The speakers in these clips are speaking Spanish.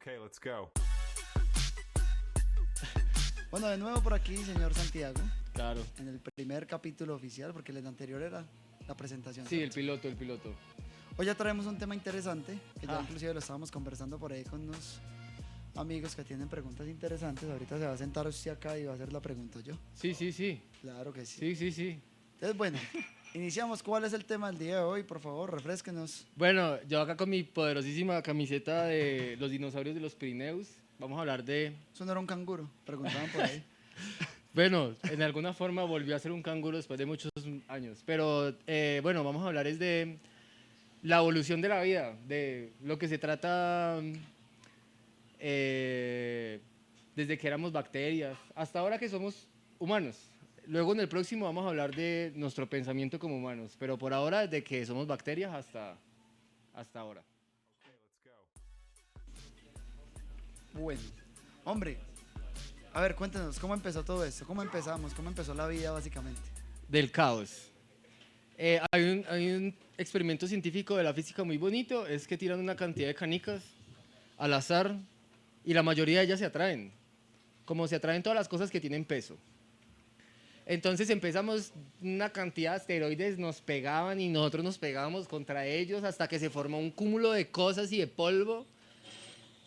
Okay, let's go. Bueno, de nuevo por aquí, señor Santiago, Claro. en el primer capítulo oficial, porque el anterior era la presentación. Sí, el ¿cierto? piloto. Hoy ya traemos un tema interesante, que ya Ah. inclusive lo estábamos conversando por ahí con unos amigos que tienen preguntas interesantes. Ahorita se va a sentar usted acá y va a hacer la pregunta yo. Sí. Claro que sí. Sí. Entonces, bueno, iniciamos. ¿Cuál es el tema del día de hoy? Por favor, refresquenos. Bueno, yo acá con mi poderosísima camiseta de los dinosaurios de los Pirineos, vamos a hablar de... Eso no era un canguro, preguntaban por ahí. Bueno, en alguna forma volvió a ser un canguro después de muchos años. Pero bueno, vamos a hablar es de la evolución de la vida, de lo que se trata desde que éramos bacterias hasta ahora que somos humanos. Luego en el próximo vamos a hablar de nuestro pensamiento como humanos, pero por ahora desde que somos bacterias hasta ahora. Okay, let's go. Bueno, hombre, a ver, cuéntenos, ¿cómo empezó todo esto? ¿Cómo empezamos? ¿Cómo empezó la vida básicamente? Del caos. Hay un experimento científico de la física muy bonito, es que tiran una cantidad de canicas al azar y la mayoría de ellas se atraen, como se atraen todas las cosas que tienen peso. Entonces empezamos, una cantidad de asteroides nos pegaban y nosotros nos pegábamos contra ellos hasta que se formó un cúmulo de cosas y de polvo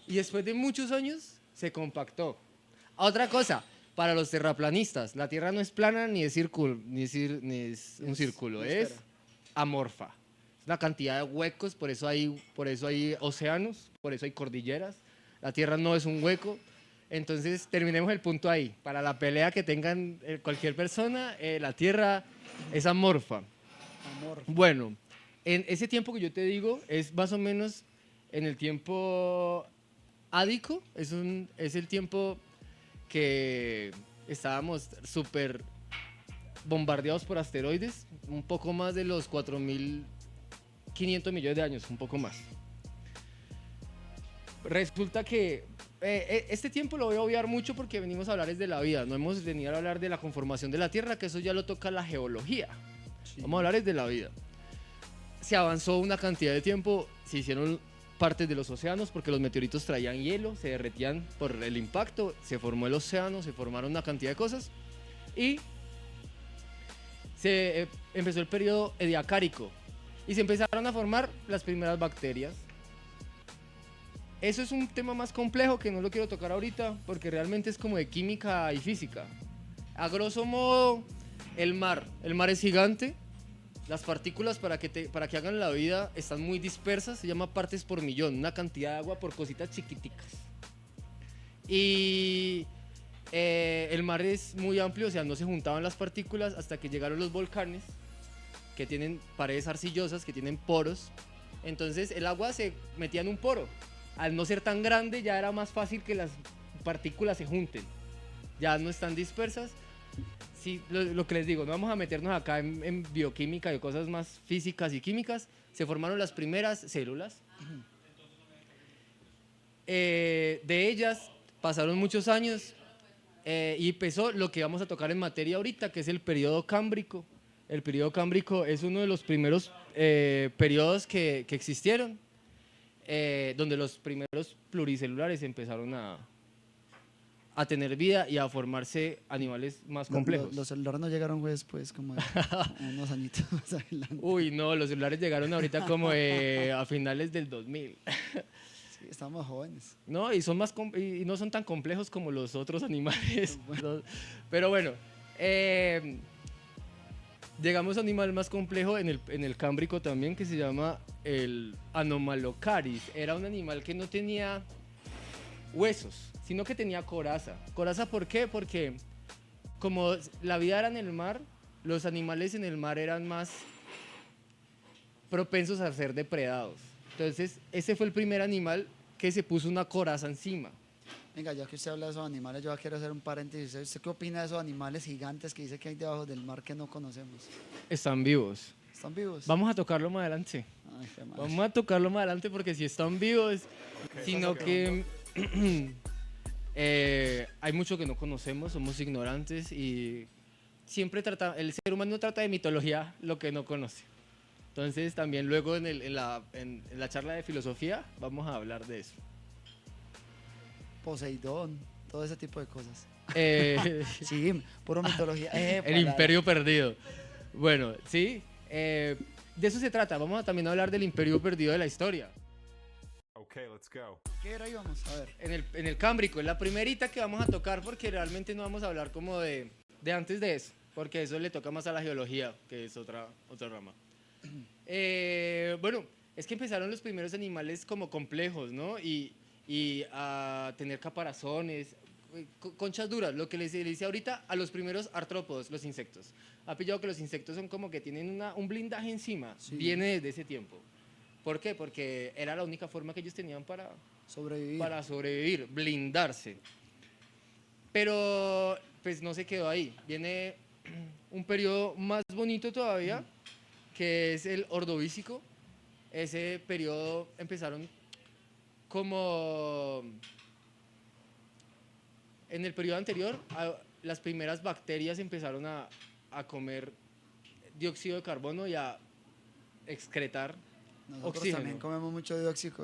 y después de muchos años se compactó. Otra cosa, para los terraplanistas, la Tierra no es plana ni es, ni es un círculo, una es esfera. amorfa. Es una cantidad de huecos, por eso hay océanos, por eso hay cordilleras. La Tierra no es un hueco. Entonces, terminemos el punto ahí. Para la pelea que tengan cualquier persona, la Tierra es amorfa. Amor. Bueno, en ese tiempo que yo te digo es más o menos en el tiempo ádico, es el tiempo que estábamos súper bombardeados por asteroides, un poco más de los 4.500 millones de años, un poco más. Resulta que este tiempo lo voy a obviar mucho porque venimos a hablar es de la vida, no hemos venido a hablar de la conformación de la Tierra, que eso ya lo toca la geología. Sí. Vamos a hablar es de la vida. Se avanzó una cantidad de tiempo, se hicieron partes de los océanos porque los meteoritos traían hielo, se derretían por el impacto, se formó el océano, se formaron una cantidad de cosas y se empezó el periodo ediacárico y se empezaron a formar las primeras bacterias. Eso es un tema más complejo que no lo quiero tocar ahorita porque realmente es como de química y física. A grosso modo, el mar es gigante. Las partículas para que hagan la vida están muy dispersas, se llama partes por millón, una cantidad de agua por cositas chiquiticas. Y el mar es muy amplio, o sea, no se juntaban las partículas hasta que llegaron los volcanes, que tienen paredes arcillosas, que tienen poros. Entonces el agua se metía en un poro. Al no ser tan grande ya era más fácil que las partículas se junten. Ya no están dispersas. Sí, lo que les digo, no vamos a meternos acá en bioquímica y cosas más físicas y químicas. Se formaron las primeras células. De ellas pasaron muchos años y empezó lo que vamos a tocar en materia ahorita, que es el periodo cámbrico. El periodo cámbrico es uno de los primeros periodos que existieron, donde los primeros pluricelulares empezaron a tener vida y a formarse animales más complejos. Los celulares no llegaron pues, después, como unos añitos más adelante. Uy, no, los celulares llegaron ahorita como a finales del 2000. Sí, estamos jóvenes. No, y y no son tan complejos como los otros animales. Pero bueno, llegamos a un animal más complejo en el Cámbrico también, que se llama el Anomalocaris. Era un animal que no tenía huesos, sino que tenía coraza. ¿Coraza por qué? Porque como la vida era en el mar, los animales en el mar eran más propensos a ser depredados. Entonces, ese fue el primer animal que se puso una coraza encima. Venga, ya que usted habla de esos animales, yo quiero hacer un paréntesis. ¿Usted qué opina de esos animales gigantes que dice que hay debajo del mar que no conocemos? Están vivos. ¿Están vivos? Vamos a tocarlo más adelante. Ay, qué madre. Vamos a tocarlo más adelante porque si están vivos, sino que hay mucho que no conocemos, somos ignorantes y siempre el ser humano trata de mitología lo que no conoce. Entonces también luego en la charla de filosofía vamos a hablar de eso. Poseidón, todo ese tipo de cosas. Sí, Sí, puro mitología. el imperio perdido. Bueno, sí, de eso se trata. Vamos a también hablar del imperio perdido de la historia. Okay, let's go. ¿Qué era? Íbamos a ver. En el Cámbrico, es la primerita que vamos a tocar porque realmente no vamos a hablar como de antes de eso, porque eso le toca más a la geología, que es otra rama. Bueno, es que empezaron los primeros animales como complejos, ¿no? Y a tener caparazones, conchas duras, lo que le dice ahorita a los primeros artrópodos, los insectos. Ha pillado que los insectos son como que tienen un blindaje encima, Sí. viene desde ese tiempo. ¿Por qué? Porque era la única forma que ellos tenían para sobrevivir, blindarse. Pero pues no se quedó ahí. Viene un periodo más bonito todavía, que es el Ordovícico. Ese periodo empezaron como en el periodo anterior, las primeras bacterias empezaron a comer dióxido de carbono y a excretar Nosotros oxígeno. también comemos mucho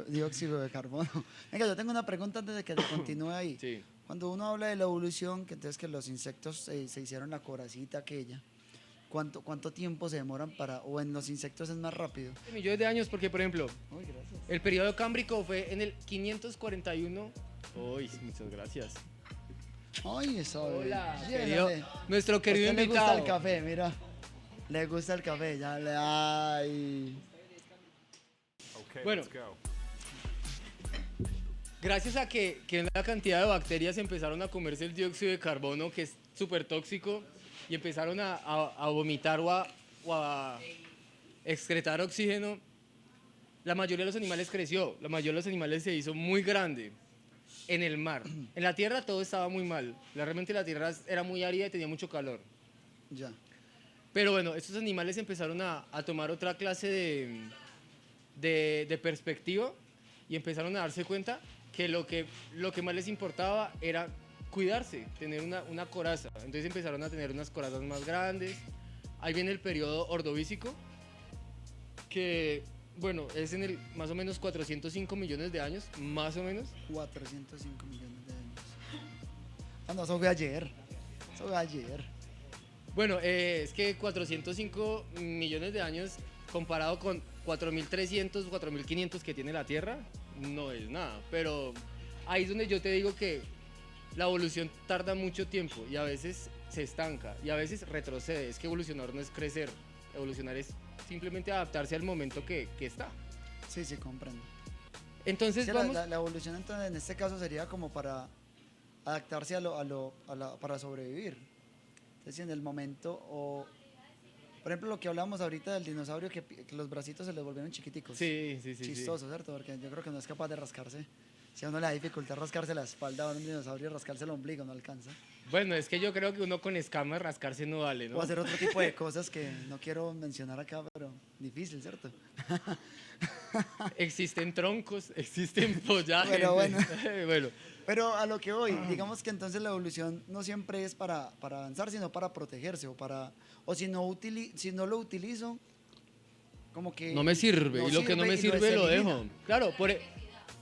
dióxido de carbono. Venga, yo tengo una pregunta antes de que te continúe ahí. Sí. Cuando uno habla de la evolución, que entonces que los insectos se hicieron la coracita aquella, ¿cuánto tiempo se demoran para, o en los insectos es más rápido? Millones de años, porque por ejemplo, Uy, gracias. el periodo cámbrico fue en el 541. Uy, muchas gracias. Ay, eso. Hola, Sí, querido- dale. nuestro querido A usted invitado. le gusta el café, mira. Le gusta el café, ya le. Ay. Okay, Bueno. let's go. Gracias a que una cantidad de bacterias empezaron a comerse el dióxido de carbono, que es súper tóxico, y empezaron a vomitar o a excretar oxígeno, la mayoría de los animales creció, la mayoría de los animales se hizo muy grande en el mar. En la tierra todo estaba muy mal, realmente la tierra era muy árida y tenía mucho calor. Ya. Pero bueno, estos animales empezaron a tomar otra clase de perspectiva y empezaron a darse cuenta que lo que más les importaba era cuidarse, tener una coraza. Entonces empezaron a tener unas corazas más grandes. Ahí viene el periodo Ordovícico, que bueno, es en el más o menos 405 millones de años, más o menos. 405 millones de años. Ah, no, eso fue ayer. Eso fue ayer. Bueno, es que 405 millones de años comparado con 4.300, 4.500 que tiene la Tierra, no es nada. Pero ahí es donde yo te digo que la evolución tarda mucho tiempo y a veces se estanca y a veces retrocede. Es que evolucionar no es crecer, evolucionar es simplemente adaptarse al momento que está. Sí, sí, comprendo. Entonces Sí, vamos... la evolución entonces en este caso sería como para adaptarse para sobrevivir. Entonces, si en el momento, o por ejemplo lo que hablamos ahorita del dinosaurio, que los bracitos se les volvieron chiquiticos. Sí, sí, sí. Chistoso, ¿cierto? Porque yo creo que no es capaz de rascarse. Si a uno le da dificultad rascarse la espalda, a un dinosaurio rascarse el ombligo no alcanza. Bueno, es que yo creo que uno con escamas rascarse no vale, ¿no? O hacer otro tipo de cosas que no quiero mencionar acá, pero difícil, ¿cierto? Existen troncos, existen follajes. Pero bueno. Bueno, Pero a lo que voy, digamos que entonces la evolución no siempre es para avanzar, sino para protegerse, o si no lo utilizo, como que no me sirve, no y lo que no me y sirve se lo elimina. dejo. Claro,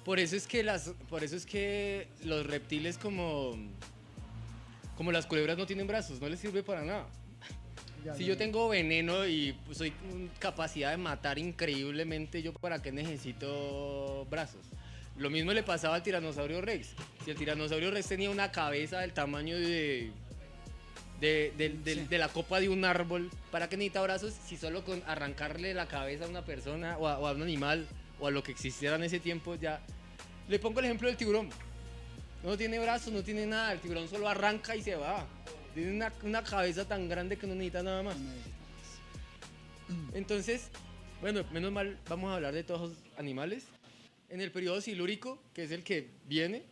por eso es que los reptiles como las culebras no tienen brazos, no les sirve para nada. Ya, Si ya, yo ya. tengo veneno y pues, soy con capacidad de matar increíblemente, ¿yo para qué necesito brazos? Lo mismo le pasaba al tiranosaurio Rex. Si el tiranosaurio Rex tenía una cabeza del tamaño de la copa de un árbol, ¿para qué necesita brazos si solo con arrancarle la cabeza a una persona o a un animal o a lo que existiera en ese tiempo ya? Le pongo el ejemplo del tiburón. No tiene brazos, no tiene nada, el tiburón solo arranca y se va. Tiene una cabeza tan grande que no necesita nada más. Entonces, bueno, menos mal vamos a hablar de todos los animales. En el periodo silúrico, que es el que viene,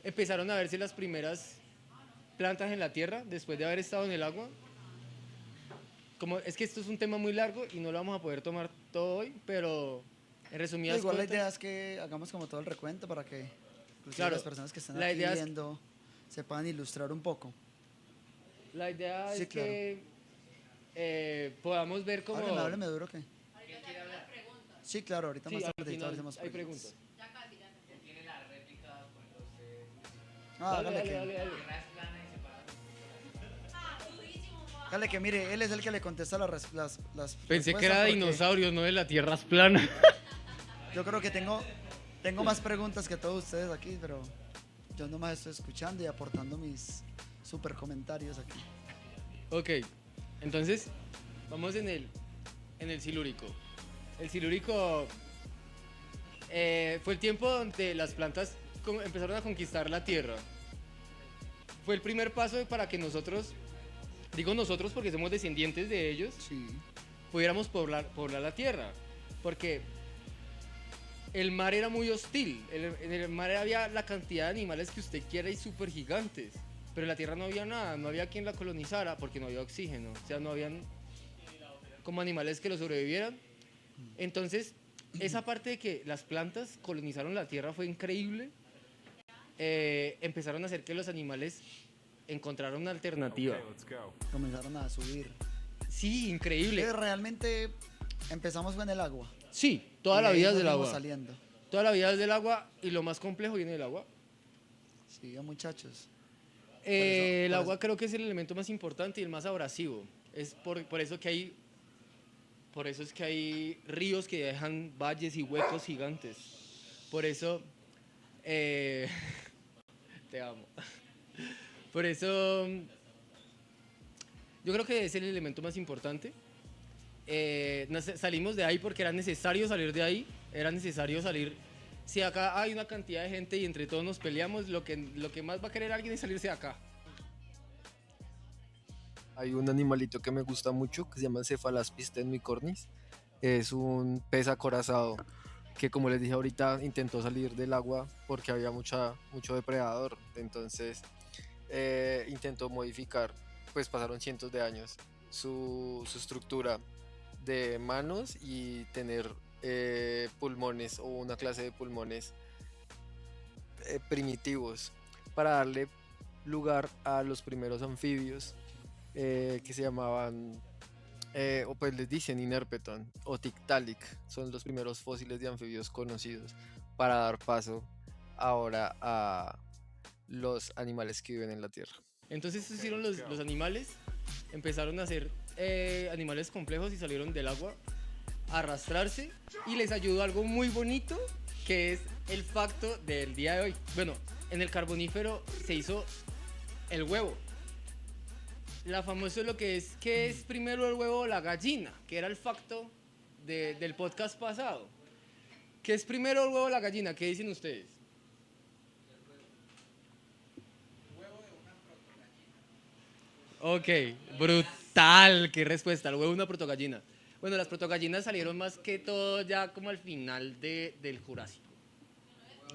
empezaron a verse las primeras plantas en la tierra después de haber estado en el agua. Es que esto es un tema muy largo y no lo vamos a poder tomar todo hoy, pero en resumidas Igual la cuentas, idea es que hagamos como todo el recuento para que inclusive Claro, las personas que están la aquí idea es- viendo se puedan ilustrar un poco. la idea Sí, es que podamos ver cómo... Hábleme duro que. Sí, claro, ahorita Sí, más al tarde final hacemos hay preguntas. Ah, hágale que mire, él es el que le contesta las Pensé que respuestas era de porque dinosaurios, no de la Tierra es plana. yo creo que tengo más preguntas que todos ustedes aquí, pero yo nomás estoy escuchando y aportando mis super comentarios aquí. Ok, entonces vamos en el silúrico. El silúrico fue el tiempo donde las plantas empezaron a conquistar la tierra. Fue el primer paso para que nosotros, digo nosotros porque somos descendientes de ellos, Sí. pudiéramos poblar la tierra. Porque el mar era muy hostil. En el mar había la cantidad de animales que usted quiera y súper gigantes. Pero en la tierra no había nada, no había quien la colonizara porque no había oxígeno. O sea, no habían como animales que lo sobrevivieran. Entonces, esa parte de que las plantas colonizaron la tierra fue increíble. Empezaron a hacer que los animales encontraran una alternativa. Okay, let's go. Comenzaron a subir. Sí, increíble. Que realmente empezamos con el agua. Sí, toda Y la de ahí vida es nos del fuimos agua. saliendo. Toda la vida es del agua y lo más complejo viene del agua. Sí, muchachos. El por agua eso- creo que es el elemento más importante y el más abrasivo. Es por eso que hay, por eso es que hay ríos que dejan valles y huecos gigantes. Por eso, te amo. Por eso, yo creo que es el elemento más importante. Salimos de ahí porque era necesario salir de ahí. Era necesario salir. Si acá hay una cantidad de gente y entre todos nos peleamos, lo que más va a querer alguien es salirse de acá. Hay un animalito que me gusta mucho que se llama Cephalaspis tenmicornis. Es un pez acorazado que, como les dije ahorita, intentó salir del agua porque había mucho depredador. Entonces intentó modificar, pues pasaron cientos de años, su estructura de manos y tener pulmones o una clase de pulmones primitivos para darle lugar a los primeros anfibios que se llamaban, o pues les dicen Inerpeton o Tiktaalik, son los primeros fósiles de anfibios conocidos para dar paso ahora a los animales que viven en la Tierra. Entonces se hicieron los animales, empezaron a ser animales complejos y salieron del agua a arrastrarse y les ayudó algo muy bonito que es el facto del día de hoy. Bueno, en el Carbonífero se hizo el huevo. La famosa lo que es primero el huevo o la gallina, que era el facto del podcast pasado. ¿Qué es primero el huevo o la gallina? ¿Qué dicen ustedes? Ok, brutal, qué respuesta, el huevo de una protogallina. Bueno, las protogallinas salieron más que todo ya como al final del Jurásico.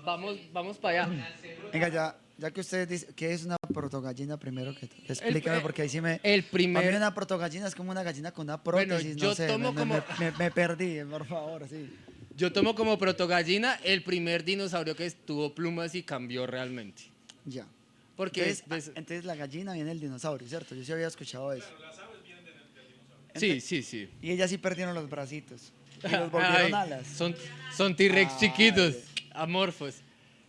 Vamos para allá. Venga, ya que ustedes dicen que es una protogallina primero, explícame porque ahí sí me... El Para mí primer... una protogallina es como una gallina con una Bueno, prótesis, yo no sé, tomo como- me perdí, por favor, sí. Yo tomo como protogallina el primer dinosaurio que tuvo plumas y cambió realmente. Ya. Porque Entonces la gallina viene del dinosaurio, ¿cierto? Yo sí había escuchado eso. sí. Y ellas sí perdieron los bracitos. Y los volvieron Ay, alas. Son T-Rex Ay. chiquitos, amorfos.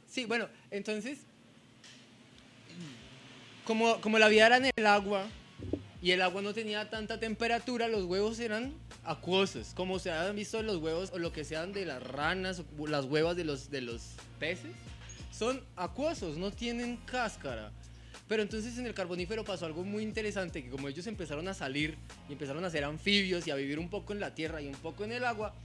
Sí, bueno, entonces, como la vida era en el agua y el agua no tenía tanta temperatura, los huevos eran acuosos. Como se han visto los huevos o lo que sean de las ranas o las huevas de los peces, son acuosos, no tienen cáscara. Pero entonces en el Carbonífero pasó algo muy interesante, que como ellos empezaron a salir y empezaron a ser anfibios y a vivir un poco en la tierra y un poco en el agua,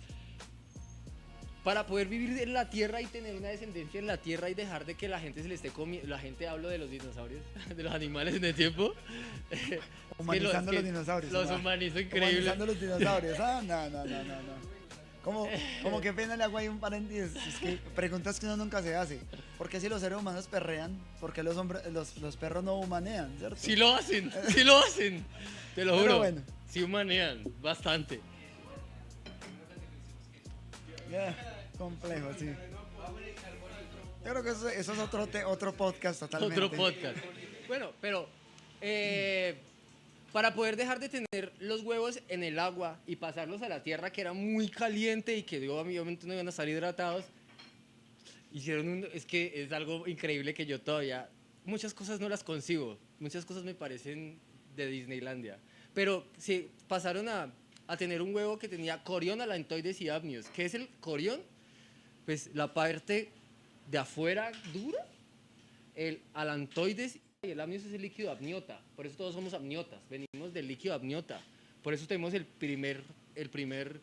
para poder vivir en la tierra y tener una descendencia en la tierra y dejar de que la gente se le esté comiendo, la gente hablo de los dinosaurios, de los animales en el tiempo. Humanizando los dinosaurios. Los ¿no? humanizo increíble. Humanizando los dinosaurios. Ah, no. Como que pena le hago ahí un paréntesis. Es que preguntas que uno nunca se hace. ¿Por qué si los seres humanos perrean? ¿Por qué los perros no humanean? ¿Cierto? Sí lo hacen, te lo Pero juro. bueno. Sí humanean, bastante. Ya, complejo, sí. Yo creo que eso es otro podcast totalmente. Otro podcast. Bueno, pero para poder dejar de tener los huevos en el agua y pasarlos a la tierra, que era muy caliente y que obviamente no iban a estar hidratados, es que es algo increíble que yo todavía muchas cosas no las concibo, muchas cosas me parecen de Disneylandia, pero si pasaron a tener un huevo que tenía corión, alantoides y amnios. ¿Qué es el corión? Pues la parte de afuera dura, el alantoides y el amnios es el líquido amniota, por eso todos somos amniotas, venimos del líquido amniota, por eso tenemos el primer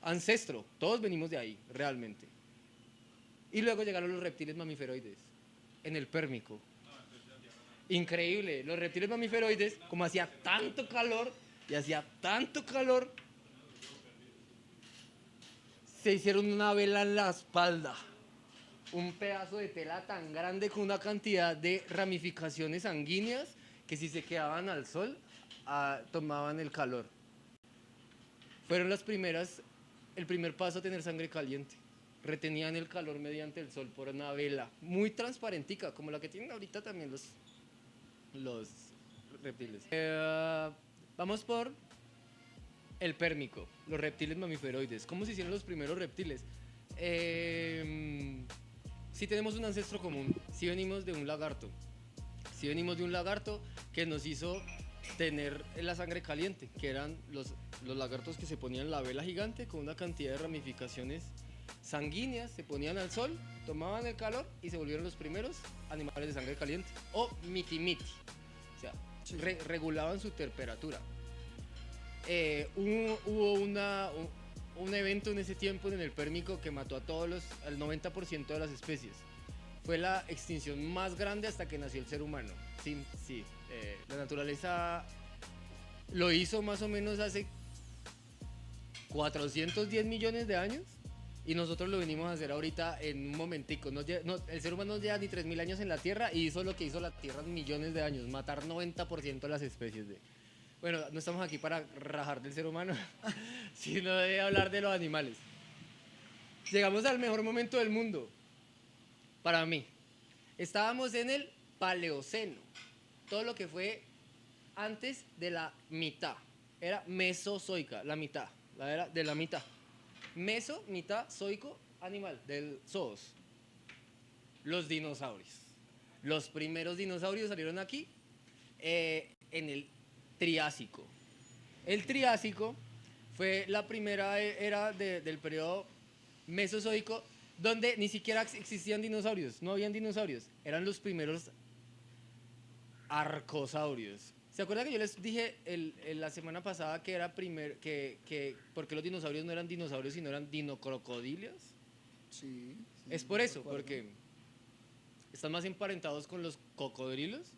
ancestro, todos venimos de ahí, realmente. Y luego llegaron los reptiles mamiferoides, en el Pérmico. Increíble, los reptiles mamiferoides, como hacía tanto calor, se hicieron una vela en la espalda. Un pedazo de tela tan grande con una cantidad de ramificaciones sanguíneas que si se quedaban al sol, tomaban el calor. Fueron el primer paso a tener sangre caliente. Retenían el calor mediante el sol por una vela muy transparentica, como la que tienen ahorita también los reptiles. Vamos por el Pérmico, los reptiles mamiferoides. ¿Cómo se hicieron los primeros reptiles? Sí tenemos un ancestro común, sí venimos de un lagarto. Sí venimos de un lagarto que nos hizo tener la sangre caliente, que eran los lagartos que se ponían la vela gigante con una cantidad de ramificaciones sanguíneas, se ponían al sol, tomaban el calor y se volvieron los primeros animales de sangre caliente. O miti-miti, o sea, Sí. regulaban su temperatura. Hubo un evento en ese tiempo en el Pérmico que mató al 90% de las especies. Fue la extinción más grande hasta que nació el ser humano. Sí, la naturaleza lo hizo más o menos hace 410 millones de años y nosotros lo venimos a hacer ahorita en un momentico. El ser humano no lleva ni 3.000 años en la Tierra y hizo lo que hizo la Tierra en millones de años, matar 90% de las especies. Bueno, no estamos aquí para rajar del ser humano, sino de hablar de los animales. Llegamos al mejor momento del mundo, para mí. Estábamos en el Paleoceno, todo lo que fue antes de la mitad. Era mesozoica, la mitad, la era de la mitad. Meso, mitad, zoico, animal, del zoos. Los dinosaurios. Los primeros dinosaurios salieron aquí en el Triásico. El Triásico fue la primera era del periodo mesozoico donde ni siquiera existían dinosaurios, no habían dinosaurios, eran los primeros arcosaurios. ¿Se acuerdan que yo les dije la semana pasada que era porque los dinosaurios no eran dinosaurios sino eran dinocrocodilios? Sí. Es por eso, recuerdo. porque están más emparentados con los cocodrilos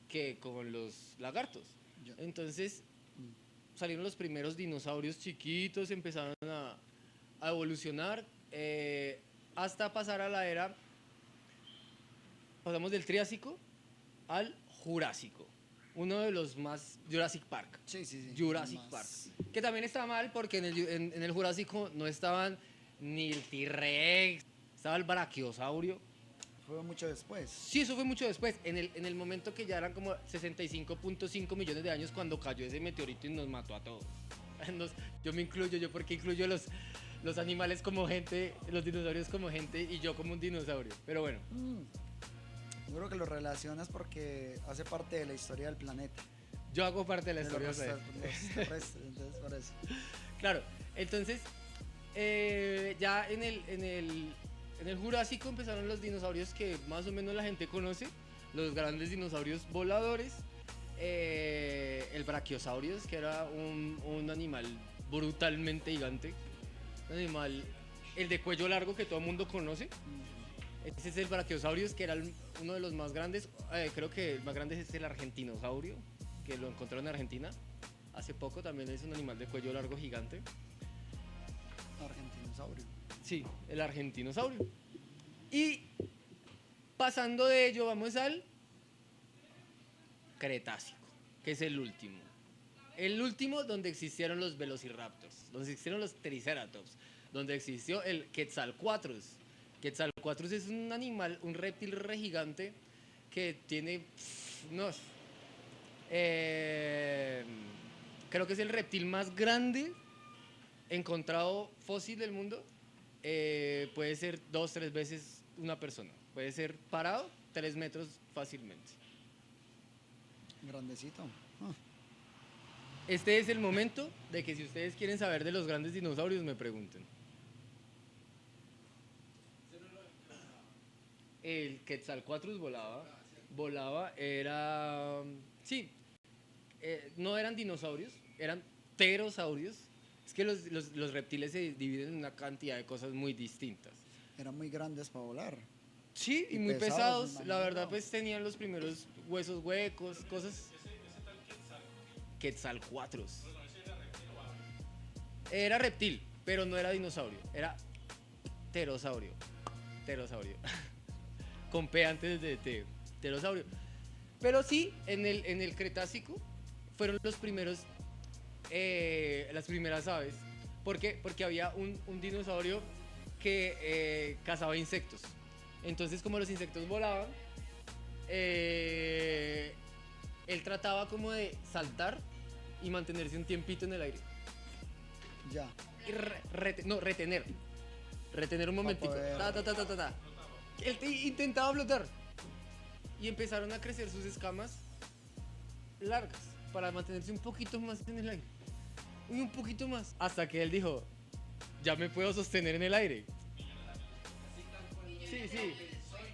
que con los lagartos. Ya. Entonces salieron los primeros dinosaurios chiquitos, empezaron a evolucionar hasta pasar a la era, pasamos del Triásico al Jurásico, uno de los más, Jurassic Park. Sí. Jurassic Más. Park, que también está mal porque en el Jurásico no estaban ni el T-Rex, estaba el Brachiosaurio. Fue mucho después. Sí, eso fue mucho después, en el momento que ya eran como 65.5 millones de años cuando cayó ese meteorito y nos mató a todos. Yo me incluyo, yo porque incluyo los animales como gente, los dinosaurios como gente y yo como un dinosaurio. Pero bueno, Yo creo que lo relacionas porque hace parte de la historia del planeta. yo hago parte de la De historia. los ¿sabes? terrestres, entonces por eso. Claro, entonces ya en el Jurásico empezaron los dinosaurios que más o menos la gente conoce, los grandes dinosaurios voladores, el Brachiosaurus, que era un animal brutalmente gigante, un animal, el de cuello largo que todo el mundo conoce. Ese es el Brachiosaurus, que era uno de los más grandes. Creo que el más grande es el Argentinosaurio, que lo encontraron en Argentina hace poco. También es un animal de cuello largo gigante. Argentinosaurio. Sí, el Argentinosaurio. Y pasando de ello, vamos al Cretácico, que es el último. El último donde existieron los Velociraptors, donde existieron los Triceratops, donde existió el Quetzalcoatlus. Quetzalcoatlus es un animal, un reptil re gigante que tiene, creo que es el reptil más grande encontrado fósil del mundo. Puede ser 2-3 veces una persona. Puede ser parado 3 metros fácilmente. Grandecito. Ah, Este es el momento de que si ustedes quieren saber de los grandes dinosaurios, me pregunten. El Quetzalcoatlus volaba, era... Sí, no eran dinosaurios, eran pterosaurios. Es que los reptiles se dividen en una cantidad de cosas muy distintas. eran muy grandes para volar. Sí, y Y muy pesados, pesados. me La imagino. verdad, pues tenían los primeros huesos huecos, cosas. Quetzalcoatlus. Era reptil, pero no era dinosaurio. Era pterosaurio. Pterosaurio. Con P antes de T. Pterosaurio. Pero sí, en el Cretácico fueron los primeros, las primeras aves. ¿Por qué? Porque había un dinosaurio que cazaba insectos. Entonces, como los insectos volaban, él trataba como de saltar y mantenerse un tiempito en el aire. Ya. Y retener. Retener un momentico. poder- Ta. Él intentaba flotar. Y empezaron a crecer sus escamas largas para mantenerse un poquito más en el aire. Y un poquito más. Hasta que él dijo, ya me puedo sostener en el aire. Sí.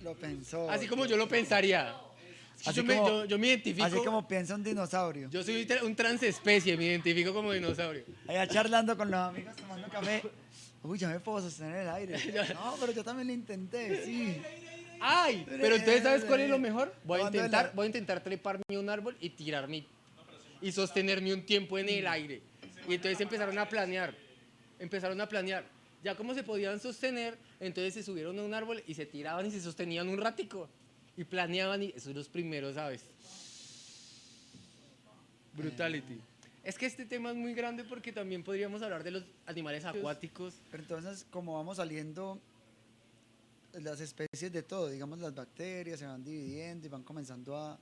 Lo pensó. Así como yo lo pensaría. Así Yo me, como- yo- yo me identifico. Así como piensa un dinosaurio. Yo soy un transespecie, me identifico como dinosaurio. Allá charlando con los amigos, tomando café. Uy, ya me puedo sostener en el aire. No, pero yo también lo intenté, sí. ¡Ay! Pero entonces, ¿sabes cuál es lo mejor? Voy a ¿Cuándo intentar, la- voy a intentar treparme a un árbol y tirarme y sostenerme un tiempo en el aire. Y entonces empezaron a planear. Ya como se podían sostener, entonces se subieron a un árbol y se tiraban y se sostenían un ratico. Y planeaban y esos son los primeros, ¿sabes? Brutality. Es que este tema es muy grande porque también podríamos hablar de los animales acuáticos. Pero entonces, como vamos saliendo las especies de todo, digamos las bacterias se van dividiendo y van comenzando a,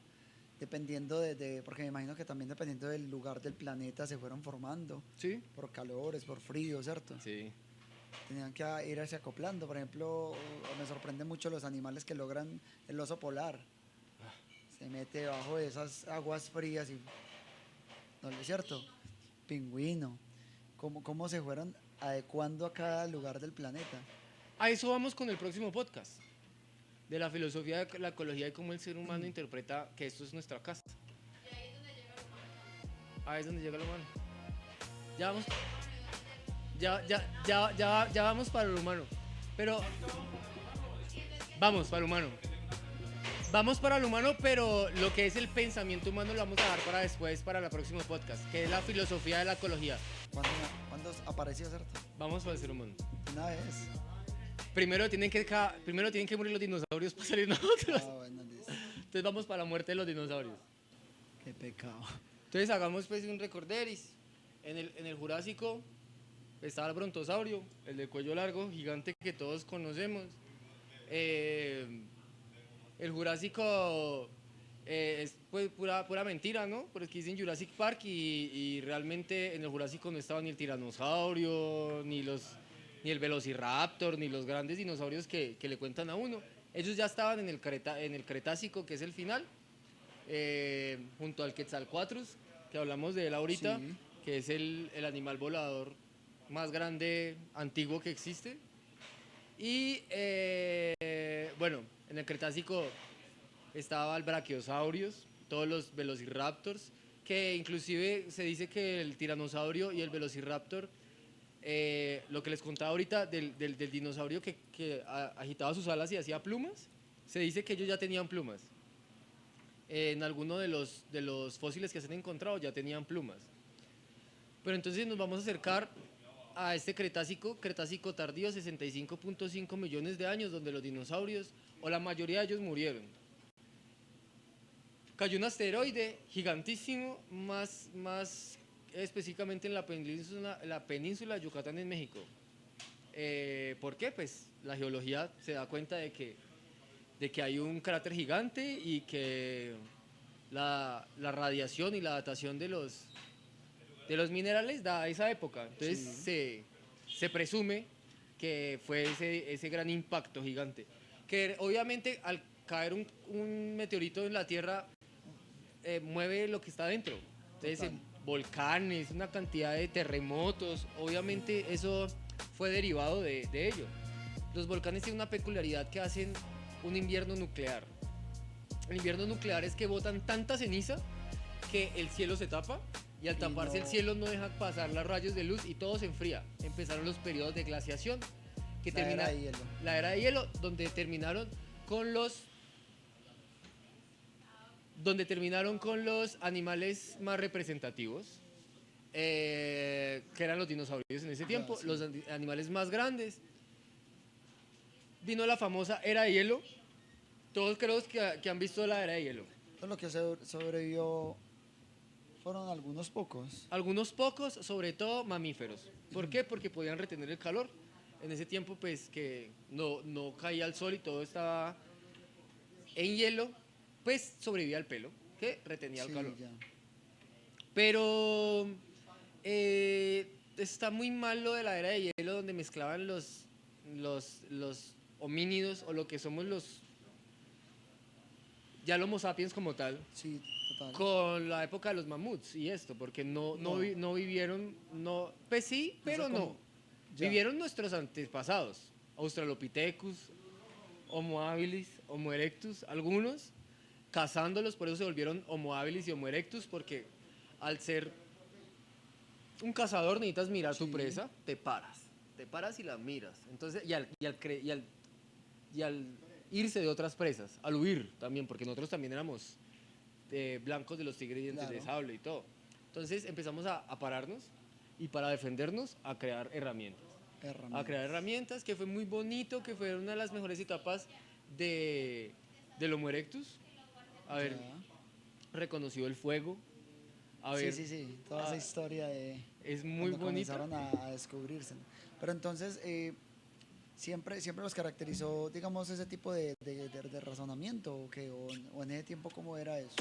dependiendo porque me imagino que también dependiendo del lugar del planeta se fueron formando, ¿Sí? por calores, por frío, ¿cierto? Sí. Tenían que irse acoplando. Por ejemplo, me sorprende mucho los animales que logran el oso polar. Se mete debajo de esas aguas frías y... ¿No es cierto? Pingüino. ¿Cómo se fueron adecuando a cada lugar del planeta? A eso vamos con el próximo podcast. De la filosofía de la ecología y cómo el ser humano interpreta que esto es nuestra casa. Ahí es donde llega el humano. Ya vamos. Ya vamos para el humano. Pero. Vamos para el humano. Vamos para el humano, pero lo que es el pensamiento humano lo vamos a dar para después, para el próximo podcast, que es la filosofía de la ecología. ¿Cuándo apareció, cierto? Vamos para el ser humano. Una vez. Primero tienen que morir los dinosaurios para salir nosotros. Ah, bueno, listo. Entonces vamos para la muerte de los dinosaurios. Qué pecado. Entonces hagamos pues un recorderis. En el Jurásico estaba el brontosaurio, el de cuello largo, gigante que todos conocemos. El Jurásico es pues pura mentira, ¿no? Porque dicen Jurassic Park y realmente en el Jurásico no estaba ni el tiranosaurio, ni el velociraptor, ni los grandes dinosaurios que le cuentan a uno. Ellos ya estaban en el Cretácico, que es el final, junto al Quetzalcoatlus, que hablamos de él ahorita, Sí. que es el animal volador más grande, antiguo que existe. Y bueno, en el Cretácico estaba el Brachiosaurus, todos los velociraptors, que inclusive se dice que el tiranosaurio y el velociraptor, lo que les contaba ahorita del dinosaurio que agitaba sus alas y hacía plumas, se dice que ellos ya tenían plumas. En alguno de los fósiles que se han encontrado ya tenían plumas. Pero entonces nos vamos a acercar a este Cretácico tardío, 65.5 millones de años, donde los dinosaurios, o la mayoría de ellos, murieron. Cayó un asteroide gigantísimo, más específicamente en la península de Yucatán en México. ¿Por qué? Pues la geología se da cuenta de que hay un cráter gigante y que la radiación y la datación de los minerales da esa época. Entonces se presume que fue ese gran impacto gigante. Que obviamente al caer un meteorito en la Tierra mueve lo que está dentro. Entonces, Total. volcanes, una cantidad de terremotos, obviamente eso fue derivado de ello. Los volcanes tienen una peculiaridad que hacen un invierno nuclear. El invierno nuclear es que botan tanta ceniza que el cielo se tapa y al Y taparse no- el cielo no deja pasar los rayos de luz y todo se enfría. Empezaron los periodos de glaciación que La era de hielo. la era de hielo, donde terminaron con los animales más representativos, que eran los dinosaurios en ese tiempo, sí. los animales más grandes. Vino la famosa era de hielo. Todos creo que han visto la era de hielo. Todo lo que sobrevivió fueron algunos pocos. Algunos pocos, sobre todo mamíferos. ¿Por qué? Porque podían retener el calor. En ese tiempo, pues, que no caía el sol y todo estaba en hielo, pues sobrevivía el pelo, que retenía el Sí, calor. ya. Pero está muy mal lo de la era de hielo, donde mezclaban los homínidos o lo que somos ya los homo sapiens como tal, Sí, total. con la época de los mamuts y esto, porque No. no vivieron, pues sí, pero Eso no. como- ya. Vivieron nuestros antepasados, Australopithecus, Homo habilis, Homo erectus, algunos, cazándolos, por eso se volvieron Homo habilis y Homo erectus, porque al ser un cazador necesitas mirar tu Sí. presa, te paras y la miras. Entonces, y al irse de otras presas, al huir también, porque nosotros también éramos blancos de los tigres y dientes de Claro. sable y todo. Entonces empezamos a pararnos y para defendernos a crear herramientas. A crear herramientas, que fue muy bonito, que fue una de las mejores etapas del Homo erectus. Haber Ya. reconocido el fuego. Haber, Sí, sí, sí. Toda esa ah, historia de es muy cuando bonita. comenzaron a descubrirse. Pero entonces, siempre los caracterizó, digamos, ese tipo de razonamiento, o en ese tiempo, ¿cómo era eso?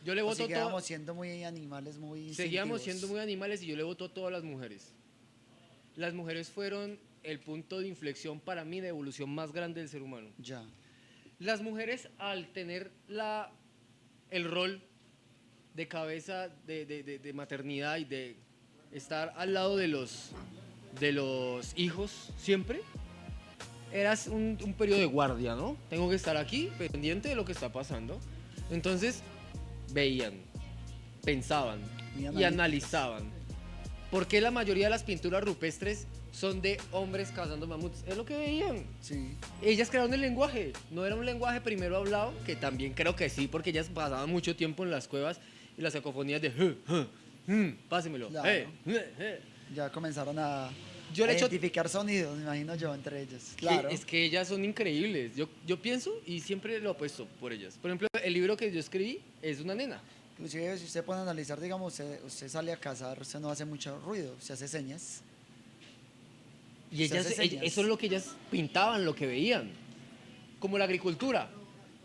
Yo le O voto seguíamos todo. siendo muy animales, muy Seguíamos instintivos. siendo muy animales y yo le voto a todas las mujeres. Las mujeres fueron el punto de inflexión para mí de evolución más grande del ser humano. Ya. Las mujeres, al tener el rol de cabeza de maternidad y de estar al lado de los hijos siempre, eras un periodo de guardia, ¿no? Tengo que estar aquí pendiente de lo que está pasando. Entonces, veían, pensaban Muy y analíticas. analizaban. ¿Por qué la mayoría de las pinturas rupestres son de hombres cazando mamuts? Es lo que veían. Sí. Ellas crearon el lenguaje, no era un lenguaje primero hablado, que también creo que sí, porque ellas pasaban mucho tiempo en las cuevas y las cacofonías de pásemelo. Claro. Ya comenzaron a, Yo a le echo- identificar sonidos, me imagino yo, entre ellas. Claro. Es que ellas son increíbles. Yo pienso y siempre lo apuesto por ellas. Por ejemplo, el libro que yo escribí es una nena. Inclusive, si usted pone a analizar, digamos, usted sale a cazar, usted no hace mucho ruido, se hace señas. Y Se ellas, hace señas. eso es lo que ellas pintaban, lo que veían. Como la agricultura.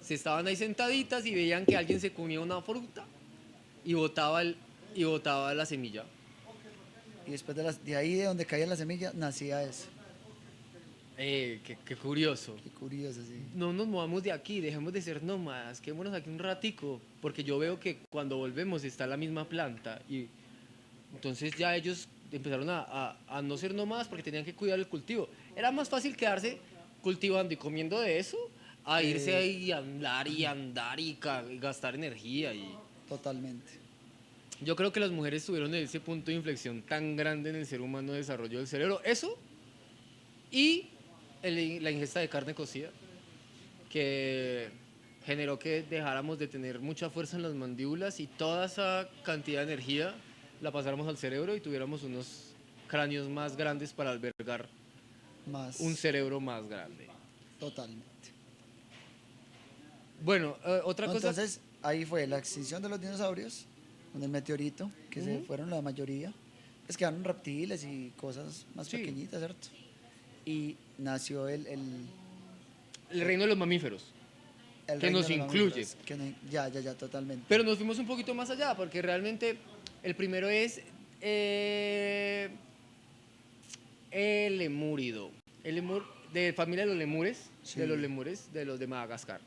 Se estaban ahí sentaditas y veían que alguien se comía una fruta y botaba la semilla. Y después de ahí, de donde caía la semilla, nacía eso. Qué curioso. Qué curioso, sí. No nos movamos de aquí, dejemos de ser nómadas, quedémonos aquí un ratico, porque yo veo que cuando volvemos está la misma planta y entonces ya ellos empezaron a no ser nómadas porque tenían que cuidar el cultivo. Era más fácil quedarse cultivando y comiendo de eso a irse ahí y andar y gastar energía. Y Totalmente. yo creo que las mujeres tuvieron ese punto de inflexión tan grande en el ser humano de desarrollo del cerebro. Eso y la ingesta de carne cocida, que generó que dejáramos de tener mucha fuerza en las mandíbulas y toda esa cantidad de energía la pasáramos al cerebro y tuviéramos unos cráneos más grandes para albergar Más. un cerebro más grande. Totalmente. Bueno, otra No, cosa... entonces, ahí fue la extinción de los dinosaurios con el meteorito, que se Ujú. fueron la mayoría. Pues quedaron reptiles y cosas más Sí. pequeñitas, ¿cierto? Y nació el reino de los mamíferos. Que reino nos de los incluye. mamíferos, ya, totalmente. Pero nos fuimos un poquito más allá, porque realmente el primero es el lemúrido. El lemur, de familia de los lemures, Sí. de los lemures, de los de Madagascar.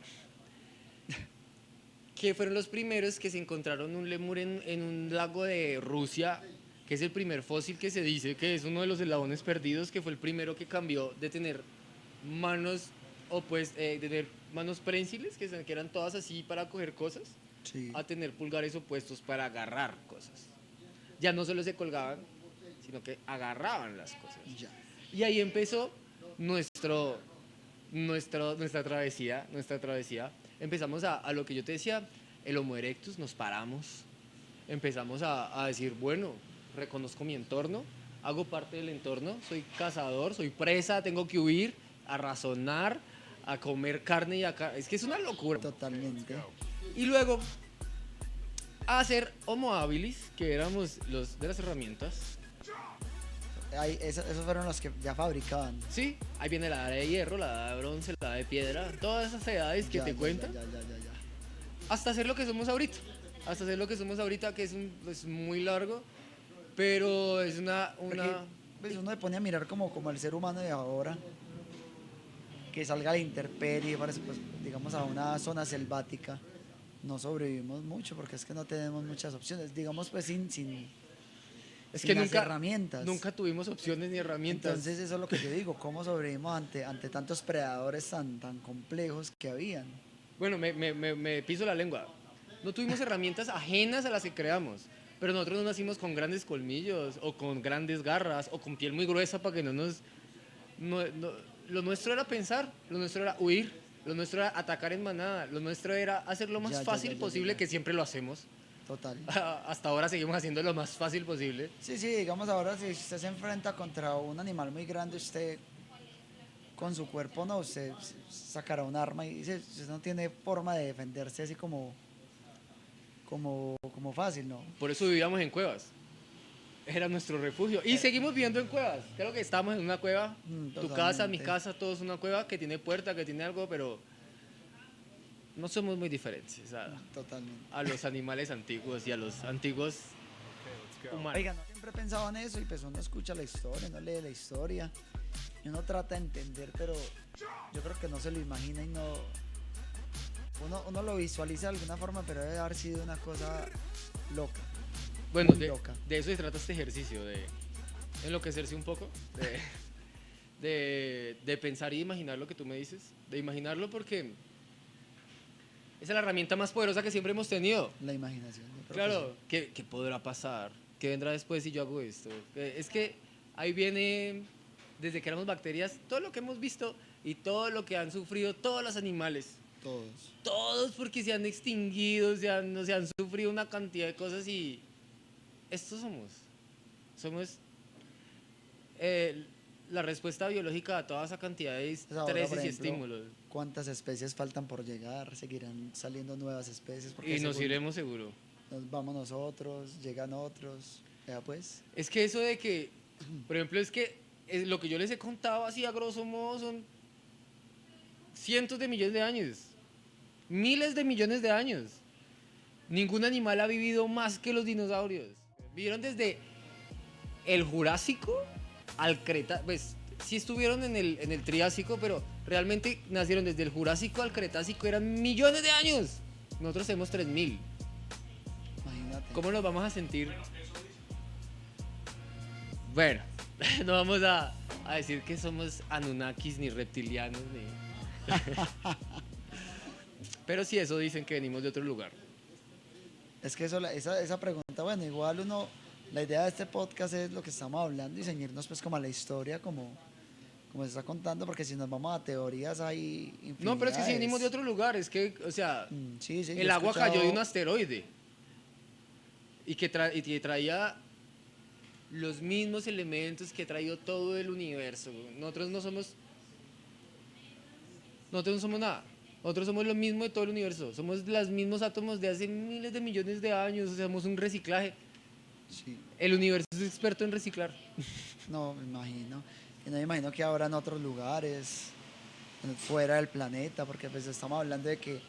que fueron los primeros que se encontraron un lémur en un lago de Rusia, que es el primer fósil que se dice que es uno de los eslabones perdidos, que fue el primero que cambió de tener manos de tener manos prensiles, que eran todas así para coger cosas, Sí. a tener pulgares opuestos para agarrar cosas. Ya no solo se colgaban, sino que agarraban las cosas. Ya. Y ahí empezó nuestra travesía. Empezamos a lo que yo te decía, el Homo erectus, nos paramos, empezamos a decir, bueno, reconozco mi entorno, hago parte del entorno, soy cazador, soy presa, tengo que huir, a razonar, a comer carne y es que es una locura. Totalmente. Y luego a hacer Homo habilis, que éramos los de las herramientas. Esos fueron los que ya fabricaban. Sí, ahí viene la edad de hierro, la edad de bronce, la edad de piedra, todas esas edades que Ya, te ya, cuentan, ya. hasta hacer lo que somos ahorita. Que es muy largo, pero es Porque, pues, uno se pone a mirar como el ser humano de ahora, que salga a la intemperie, pues, digamos, a una zona selvática, no sobrevivimos mucho porque es que no tenemos muchas opciones, digamos, pues sin es sin que las nunca, herramientas. nunca tuvimos opciones ni herramientas. Entonces eso es lo que yo digo, cómo sobrevivimos ante tantos predadores tan complejos que habían. Bueno, me piso la lengua. No tuvimos herramientas ajenas a las que creamos, pero nosotros no nacimos con grandes colmillos o con grandes garras o con piel muy gruesa para que no nos... lo nuestro era pensar, lo nuestro era huir, lo nuestro era atacar en manada, lo nuestro era hacer lo más Ya, fácil posible, ya. que siempre lo hacemos. Total. Hasta ahora seguimos haciendo lo más fácil posible. Sí, digamos ahora si usted se enfrenta contra un animal muy grande, usted con su cuerpo no, usted sacará un arma y usted no tiene forma de defenderse así como fácil, ¿no? Por eso vivíamos en cuevas. Era nuestro refugio. Y seguimos viviendo en cuevas. Creo que estamos en una cueva. Tu casa, mi Totalmente. casa, todo es una cueva que tiene puerta, que tiene algo, pero no somos muy diferentes Totalmente. a los animales antiguos y a los antiguos Okay, let's go. humanos. Oiga, no siempre he pensado en eso y pues uno escucha la historia, no lee la historia y uno trata de entender, pero yo creo que no se lo imagina y no... Uno lo visualiza de alguna forma, pero debe haber sido una cosa loca. Bueno, muy loca. de eso se trata este ejercicio, de enloquecerse un poco, de pensar y imaginar lo que tú me dices, de imaginarlo porque esa es la herramienta más poderosa que siempre hemos tenido. La imaginación. yo creo Claro, ¿qué podrá pasar? ¿Qué vendrá después si yo hago esto? Es que ahí viene, desde que éramos bacterias, todo lo que hemos visto y todo lo que han sufrido todos los animales. sí. Todos. Todos porque se han extinguido, se han sufrido una cantidad de cosas y estos somos. Somos la respuesta biológica a toda esa cantidad de Pues ahora, estreses por y ejemplo, estímulos. ¿Cuántas especies faltan por llegar? ¿Seguirán saliendo nuevas especies? Porque Y nos según iremos seguro. nos vamos nosotros, llegan otros. Ya pues. Es que eso de que, por ejemplo, es que lo que yo les he contado así a grosso modo son cientos de millones de años, miles de millones de años. Ningún animal ha vivido más que los dinosaurios. Vivieron desde el Jurásico al Cretácico. Pues sí estuvieron en el Triásico, pero realmente nacieron desde el Jurásico al Cretácico, eran millones de años. Nosotros tenemos 3000. Imagínate. ¿Cómo nos vamos a sentir? Bueno, no vamos a decir que somos Anunnakis ni reptilianos ni... Pero sí, eso dicen que venimos de otro lugar. Es que esa pregunta, bueno, igual la idea de este podcast es lo que estamos hablando y ceñirnos pues como a la historia, como se está contando, porque si nos vamos a teorías hay No, pero es que si infinidades. venimos de otro lugar, es que, o sea, Sí, yo el he agua cayó de un escuchado- asteroide y que traía los mismos elementos que ha traído todo el universo. Nosotros no somos nada. Nosotros somos lo mismo de todo el universo. Somos los mismos átomos de hace miles de millones de años. O sea, somos un reciclaje. Sí, El universo es experto en reciclar. no, me imagino. Y no me imagino que habrá en otros lugares, fuera del planeta, porque pues estamos hablando de que,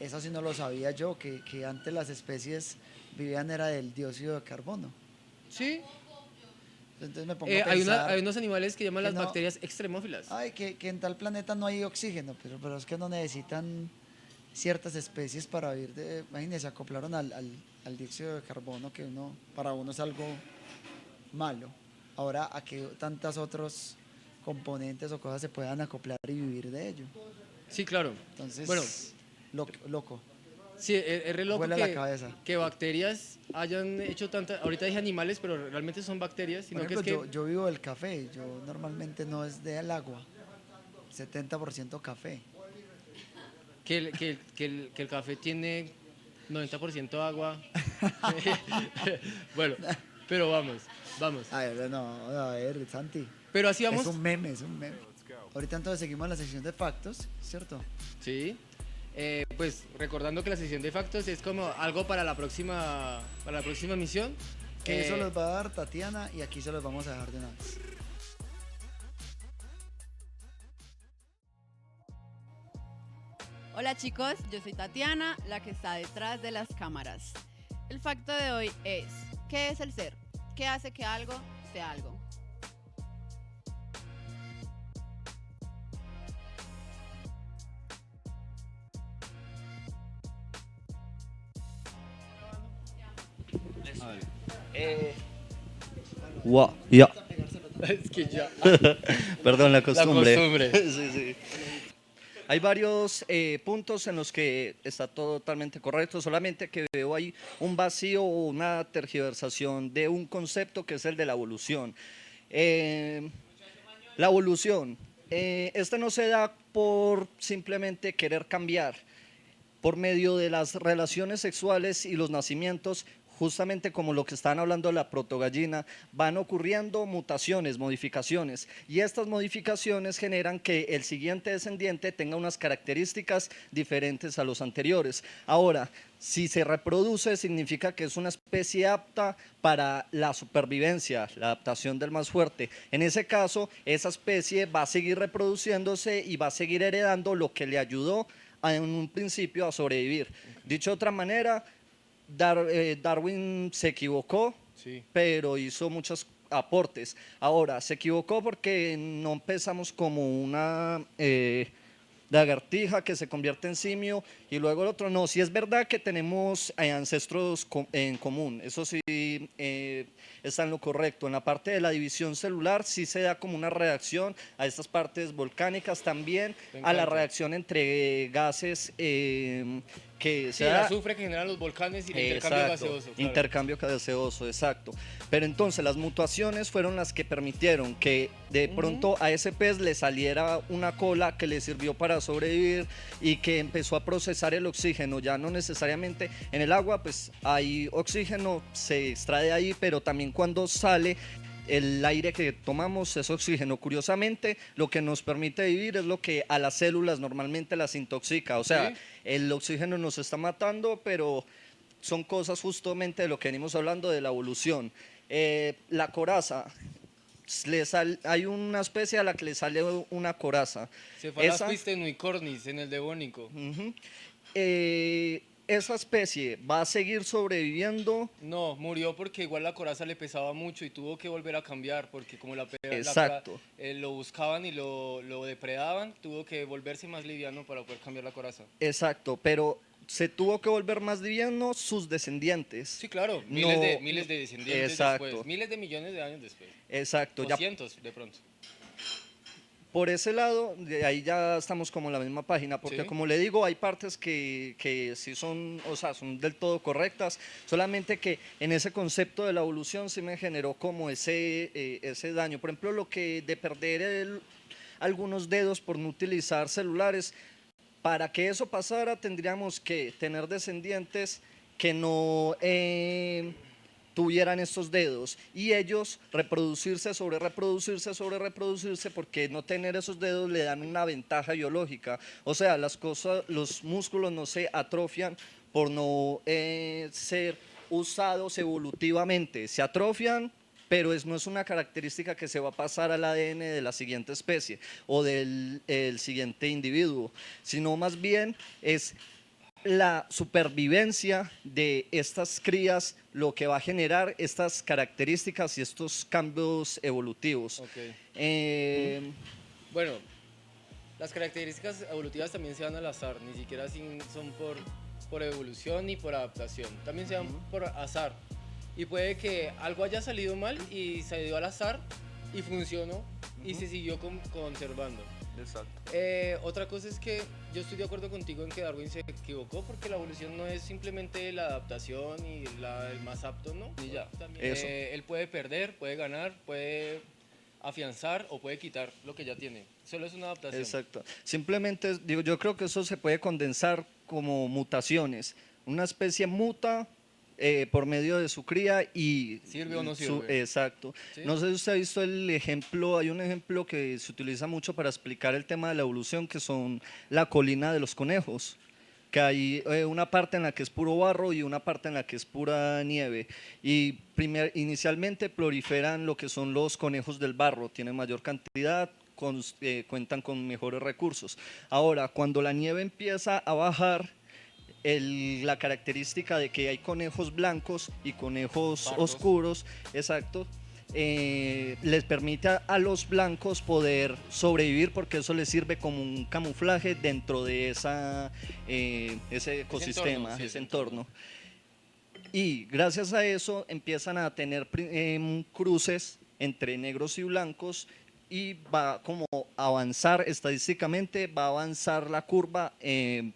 eso sí no lo sabía yo, que antes las especies vivían era del dióxido de carbono. Sí. Entonces me pongo a Hay pensar, unos animales que llaman que las no- bacterias extremófilas. ay, que en tal planeta no hay oxígeno, pero es que no necesitan ciertas especies para vivir de, imagínense, se acoplaron al dióxido de carbono que para uno es algo malo. Ahora a que tantos otros componentes o cosas se puedan acoplar y vivir de ello. Sí, claro. Entonces, Bueno, loco, sí, es re loco vuela la cabeza. que bacterias hayan hecho tantas, ahorita dije animales, pero realmente son bacterias, sino Por que ejemplo, es que yo vivo del café, yo normalmente no es del agua, 70% café. que el café tiene 90% agua. Bueno, pero vamos. A ver, no, a ver, Santi. Pero así vamos. Es un meme, es un meme. Let's go. Ahorita entonces seguimos la sección de factos, ¿cierto? Sí. Pues recordando que la sesión de factos es como algo para la próxima misión. Que eso los va a dar Tatiana y aquí se los vamos a dejar de una vez. Hola chicos, yo soy Tatiana, la que está detrás de las cámaras. El facto de hoy es, ¿qué es el ser? ¿Qué hace que algo sea algo? Ya. Es que ya. Perdón, la costumbre. costumbre. Sí, sí. Hay varios puntos en los que está totalmente correcto, solamente que veo ahí un vacío o una tergiversación de un concepto que es el de la evolución. La evolución, esta no se da por simplemente querer cambiar. Por medio de las relaciones sexuales y los nacimientos, justamente como lo que estaban hablando de la protogallina, van ocurriendo mutaciones, modificaciones, y estas modificaciones generan que el siguiente descendiente tenga unas características diferentes a los anteriores. Ahora, si se reproduce, significa que es una especie apta para la supervivencia, la adaptación del más fuerte. En ese caso, esa especie va a seguir reproduciéndose y va a seguir heredando lo que le ayudó en un principio a sobrevivir. Dicho de otra manera, Darwin se equivocó, Sí. pero hizo muchos aportes. Ahora, se equivocó porque no empezamos como una lagartija que se convierte en simio y luego el otro. No, sí es verdad que tenemos ancestros en común, eso sí está en lo correcto. En la parte de la división celular sí se da como una reacción a estas partes volcánicas, también Me a la encanta. reacción entre gases que Sí, se el da. azufre que generan los volcanes y el intercambio Exacto, gaseoso. Claro. intercambio gaseoso, exacto. Pero entonces las mutaciones fueron las que permitieron que de pronto a ese pez le saliera una cola que le sirvió para sobrevivir y que empezó a procesar el oxígeno, ya no necesariamente en el agua, pues hay oxígeno, se extrae ahí, pero también cuando sale el aire que tomamos es oxígeno. Curiosamente, lo que nos permite vivir es lo que a las células normalmente las intoxica. O sea, ¿Sí? el oxígeno nos está matando, pero son cosas justamente de lo que venimos hablando de la evolución. La coraza, hay una especie a la que le sale una coraza. Se fue a las Esa- pistas en Unicornis, en el Devónico. Ujú. Esa especie va a seguir sobreviviendo. No, murió porque igual la coraza le pesaba mucho y tuvo que volver a cambiar porque como Exacto. lo buscaban y lo depredaban, tuvo que volverse más liviano para poder cambiar la coraza. Exacto, pero se tuvo que volver más liviano sus descendientes. Sí, claro, No, miles de descendientes exacto. después, miles de millones de años después, Exacto, o ya cientos de pronto. por ese lado, de ahí ya estamos como en la misma página, porque Sí. como le digo, hay partes que sí son, o sea, son del todo correctas, solamente que en ese concepto de la evolución sí me generó como ese daño. Por ejemplo, lo que de perder algunos dedos por no utilizar celulares, para que eso pasara tendríamos que tener descendientes que no tuvieran estos dedos y ellos reproducirse sobre reproducirse sobre reproducirse, porque no tener esos dedos le dan una ventaja biológica. O sea, las cosas, los músculos no se atrofian por no ser usados evolutivamente, se atrofian, pero no es una característica que se va a pasar al ADN de la siguiente especie o del el siguiente individuo, sino más bien es la supervivencia de estas crías lo que va a generar estas características y estos cambios evolutivos. Ok. Eh, Bueno, las características evolutivas también se dan al azar, ni siquiera son por evolución ni por adaptación, también se dan por azar. Y puede que algo haya salido mal y se dio al azar y funcionó y se siguió conservando. Exacto. Otra cosa es que yo estoy de acuerdo contigo en que Darwin se equivocó porque la evolución no es simplemente la adaptación y el más apto, ¿no? Y ya. También, Eso. él puede perder, puede ganar, puede afianzar o puede quitar lo que ya tiene. Solo es una adaptación. Exacto. Simplemente, digo, yo creo que eso se puede condensar como mutaciones. Una especie muta por medio de su cría y... ¿Sirve o no sirve? Exacto. ¿Sí? No sé si usted ha visto el ejemplo, hay un ejemplo que se utiliza mucho para explicar el tema de la evolución, que son la colina de los conejos, que hay una parte en la que es puro barro y una parte en la que es pura nieve. Y inicialmente proliferan lo que son los conejos del barro, tienen mayor cantidad, cuentan con mejores recursos. Ahora, cuando la nieve empieza a bajar, la característica de que hay conejos blancos y conejos Pardos. oscuros, exacto, les permite a los blancos poder sobrevivir porque eso les sirve como un camuflaje dentro de ese ecosistema, entorno, sí, ese entorno. Y gracias a eso empiezan a tener cruces entre negros y blancos y va como a avanzar estadísticamente, va a avanzar la curva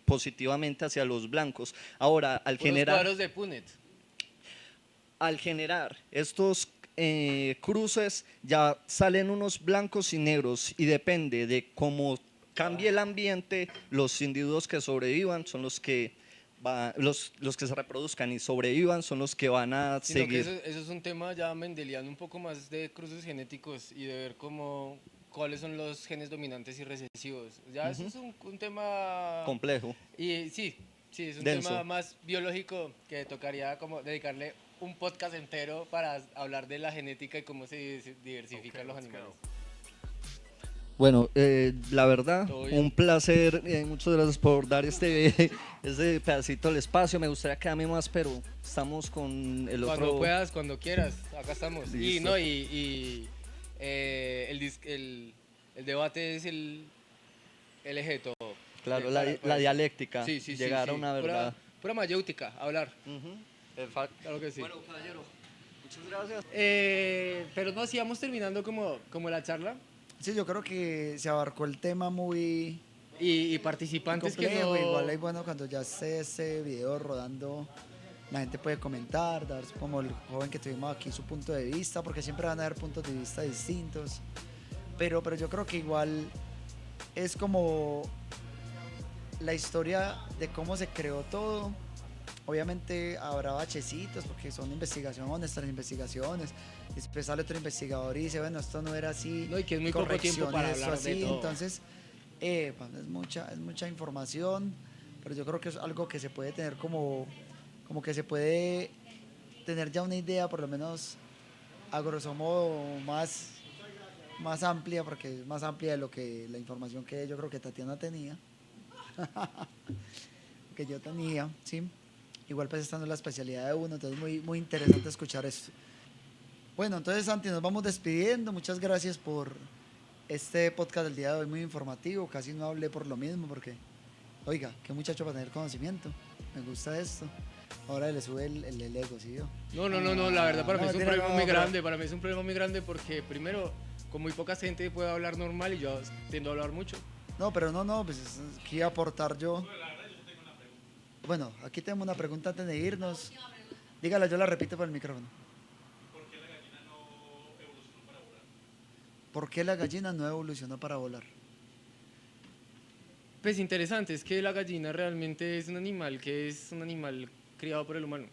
positivamente hacia los blancos. Ahora, al Puros generar cuadros de Punnett. estos cruces ya salen unos blancos y negros y depende de cómo cambie el ambiente, los individuos que sobrevivan son los que los que se reproduzcan y sobrevivan son los que van a Sino que seguir. eso es un tema ya mendeliano, un poco más de cruces genéticos y de ver cuáles son los genes dominantes y recesivos. Ya eso es un tema... Complejo. Y sí, es un Denso. tema más biológico que tocaría como dedicarle un podcast entero para hablar de la genética y cómo se diversifican los animales. Bueno, la verdad, Todo bien. un placer. Muchas gracias por dar este pedacito del espacio. Me gustaría quedarme más, pero estamos con el Cuando otro. puedas, cuando quieras, acá estamos. Y Listo. no, el debate es el eje de todo. Claro, Sí, la para eso. dialéctica. Sí, sí, llegar sí, a sí. una verdad. Pura mayéutica, hablar. Perfecto. Claro que sí. Bueno, caballero, muchas gracias. Pero no, sí, vamos terminando como la charla. Sí, yo creo que se abarcó el tema muy Y participantes que complejo. no... Igual es bueno cuando ya esté ese video rodando, la gente puede comentar, dar como el joven que tuvimos aquí su punto de vista, porque siempre van a haber puntos de vista distintos. Pero yo creo que igual es como la historia de cómo se creó todo. Obviamente habrá bachecitos porque son investigaciones, nuestras investigaciones. Después sale otro investigador y dice, bueno, esto no era así. No, y que es muy poco tiempo para correcciones, esto hablar de así. todo. Entonces, pues, es mucha información, pero yo creo que es algo que se puede tener como que se puede tener ya una idea, por lo menos a grosso modo, más amplia, porque es más amplia de lo que la información que yo creo que Tatiana tenía. Que yo tenía, ¿sí? Igual pues estando en la especialidad de uno, entonces muy interesante escuchar esto. Bueno, entonces Santi, nos vamos despidiendo. Muchas gracias por este podcast del día de hoy, muy informativo. Casi no hablé por lo mismo, porque, oiga, qué muchacho para tener conocimiento. Me gusta esto. Ahora le sube el ego, ¿sí? No, la verdad para mí es un mentira, problema muy pero- grande. Para mí es un problema muy grande porque, primero, con muy poca gente puedo hablar normal y yo tiendo a hablar mucho. No, pero no, pues ¿qué iba a aportar yo? Bueno, aquí tenemos una pregunta antes de irnos. Dígala, yo la repito por el micrófono. ¿Por qué la gallina no evolucionó para volar? Pues interesante, es que la gallina realmente es un animal que es un animal criado por el humano.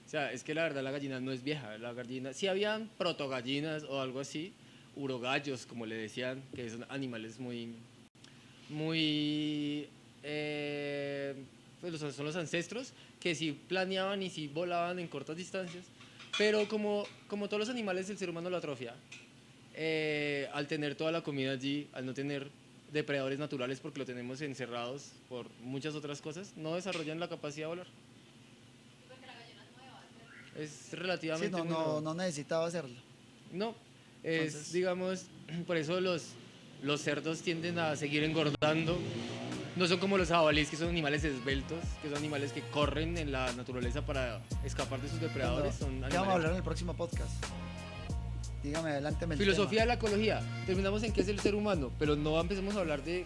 O sea, es que la verdad la gallina no es vieja. La gallina, sí habían protogallinas o algo así, urogallos, como le decían, que son animales muy, pues son los ancestros que sí planeaban y sí volaban en cortas distancias, pero como todos los animales el ser humano lo atrofia. Al tener toda la comida allí, al no tener depredadores naturales porque lo tenemos encerrados por muchas otras cosas, no desarrollan la capacidad de volar. Es Sí, relativamente muy no, nuevo. no necesitaba hacerlo. No, es, Entonces- digamos, por eso Los cerdos tienden a seguir engordando. No son como los jabalíes, que son animales esbeltos, que son animales que corren en la naturaleza para escapar de sus depredadores. Son ¿Qué vamos animales- a hablar en el próximo podcast? Dígame, adelánteme el Filosofía de tema. la ecología. Terminamos en qué es el ser humano, pero no empecemos a hablar de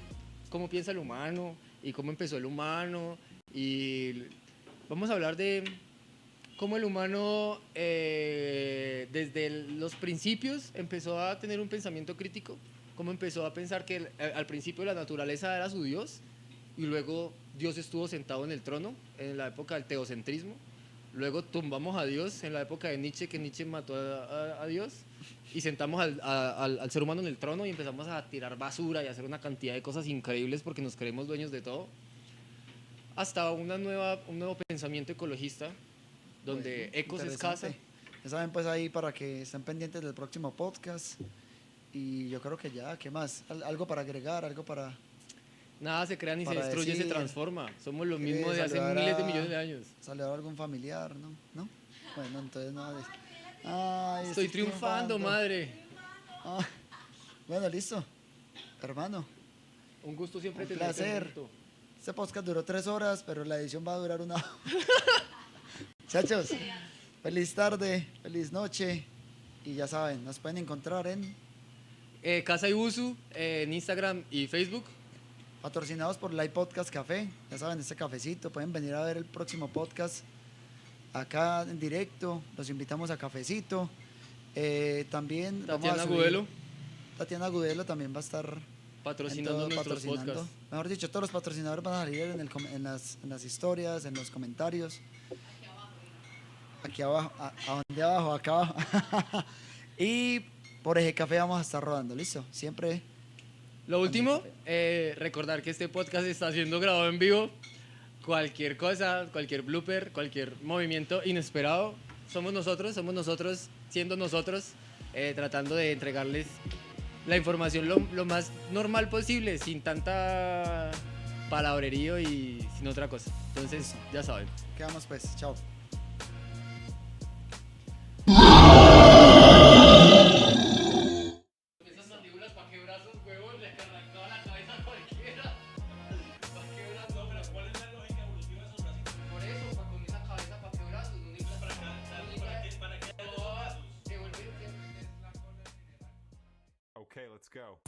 cómo piensa el humano y cómo empezó el humano. Y vamos a hablar de cómo el humano desde los principios empezó a tener un pensamiento crítico, cómo empezó a pensar que al principio la naturaleza era su Dios y luego Dios estuvo sentado en el trono en la época del teocentrismo. Luego tumbamos a Dios en la época de Nietzsche, que Nietzsche mató a Dios, y sentamos al ser humano en el trono y empezamos a tirar basura y a hacer una cantidad de cosas increíbles porque nos creemos dueños de todo. Hasta un nuevo pensamiento ecologista, donde Bueno, ecos es casa. interesante. Ya saben, pues ahí para que estén pendientes del próximo podcast. Y yo creo que ya, ¿qué más? Algo para agregar, algo para... Nada se crea ni se Para destruye, se decir, transforma. Somos lo ¿quiere mismo de hace saludar miles de a- millones de años. saludar a algún familiar, ¿no? ¿No? Bueno, entonces no. Ay, Estoy triunfando, madre. Ah, bueno, listo. Hermano, Un gusto siempre Un tenerte placer. junto. este podcast duró 3 horas, pero la edición va a durar 1 hora. Muchachos, feliz tarde, feliz noche. Y ya saben, nos pueden encontrar en Casa Ibusu en Instagram y Facebook. patrocinados por Live Podcast Café. Ya saben, este cafecito. Pueden venir a ver el próximo podcast acá en directo. Los invitamos a cafecito. También vamos a Tatiana subir- Gudelo Tatiana Gudelo también va a estar patrocinando en todo- nuestros podcasts. Mejor dicho, todos los patrocinadores van a salir en las historias, en los comentarios. Aquí abajo, ¿a dónde abajo? Acá abajo. Y por Eje Café vamos a estar rodando, ¿listo? Siempre. Lo último, recordar que este podcast está siendo grabado en vivo. Cualquier cosa, cualquier blooper, cualquier movimiento inesperado, somos nosotros siendo nosotros, tratando de entregarles la información lo más normal posible, sin tanta palabrerío y sin otra cosa. Entonces, ya saben. Quedamos pues. Chao. Esas mandíbulas, ¿para qué brazos, huevón? Le arrancaba la cabeza a cualquiera. ¿Para qué brazos? No, pero ¿cuál es la lógica evolutiva de esos bracitos? Por eso, con esa cabeza, ¿para qué brazos? No necesitas para qué esos brazos. Se vuelve siempre es la cola general. Okay, let's go.